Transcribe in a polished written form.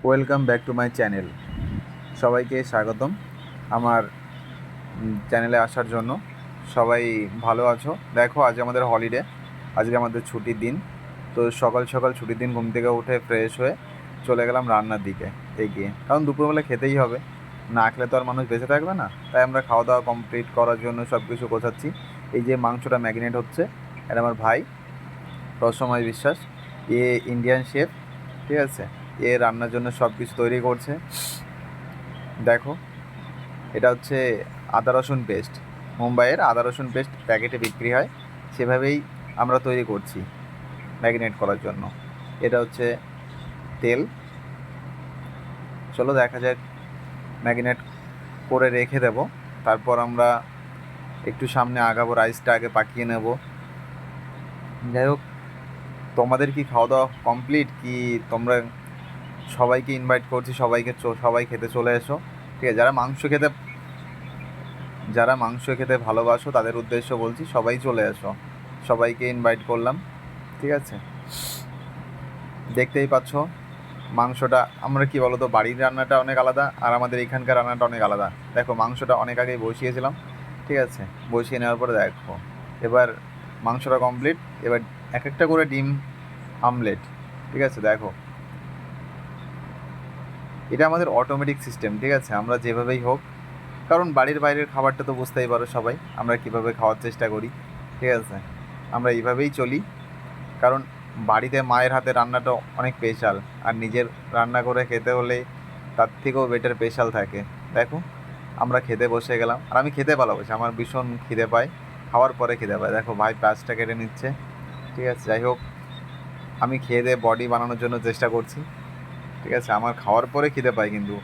Welcome back to my channel. সবাইকে স্বাগতম আমার চ্যানেলে আসার জন্য। সবাই ভালো আছো? দেখো, আজ আমাদের হলিডে, আজকে আমাদের ছুটির দিন। তো সকাল সকাল ছুটির দিন ঘুম থেকে উঠে ফ্রেশ হয়ে চলে গেলাম রান্নার দিকে এগিয়ে, কারণ দুপুরবেলা খেতেই হবে, না খেলে তো আর মানুষ বেঁচে থাকবে না। তাই আমরা খাওয়া দাওয়া কমপ্লিট করার জন্য সব কিছু গোছাচ্ছি। এই যে মাংসটা ম্যারিনেট হচ্ছে, এটা আমার ভাই রসময় বিশ্বাস, এ ইন্ডিয়ান শেফ, ঠিক আছে। এ রান্নার জন্য সব কিছু তৈরি করছে। দেখো, এটা হচ্ছে আদা রসুন পেস্ট, মুম্বাইয়ের আদা রসুন পেস্ট প্যাকেটে বিক্রি হয়, সেভাবেই আমরা তৈরি করছি ম্যারিনেট করার জন্য। এটা হচ্ছে তেল। চলো দেখা যাক, ম্যারিনেট করে রেখে দেবো, তারপর আমরা একটু সামনে আগাবো, রাইসটা আগে পাকিয়ে নেব। যাই হোক, তোমাদের কি খাওয়া দাওয়া কমপ্লিট? কি তোমরা সবাইকে ইনভাইট করছি, সবাইকে সবাই খেতে চলে এসো, ঠিক আছে। যারা মাংস খেতে ভালোবাসো তাদের উদ্দেশ্য বলছি, সবাই চলে এসো, সবাইকে ইনভাইট করলাম, ঠিক আছে। দেখতেই পাচ্ছ মাংসটা, আমরা কি বলো তো, বাড়ির রান্নাটা অনেক আলাদা আর আমাদের এখানকার রান্নাটা অনেক আলাদা। দেখো, মাংসটা অনেক আগেই বসিয়েছিলাম, ঠিক আছে। বসিয়ে নেওয়ার পরে দেখো, এবার মাংসটা কমপ্লিট। এবার এক একটা করে ডিম আমলেট, ঠিক আছে। দেখো, এটা আমাদের অটোমেটিক সিস্টেম, ঠিক আছে। আমরা যেভাবেই হোক, কারণ বাড়ির বাইরের খাবারটা তো বুঝতেই পারো সবাই, আমরা কীভাবে খাওয়ার চেষ্টা করি, ঠিক আছে। আমরা এইভাবেই চলি, কারণ বাড়িতে মায়ের হাতে রান্নাটা অনেক স্পেশাল, আর নিজের রান্না করে খেতে হলে তার থেকেও বেটার স্পেশাল থাকে। দেখো, আমরা খেতে বসে গেলাম, আর আমি খেতে ভালোবাসি, আমার ভীষণ খিদে পায়, খাওয়ার পরে খিদে পায়। দেখো, ভাই পেঁয়াজটা কেটে নিচ্ছে, ঠিক আছে। যাই হোক, আমি খেয়ে দিয়ে বডি বানানোর জন্য চেষ্টা করছি, ঠিক আছে। আমার খাওয়ার পরে খিদে পায় কিন্তু,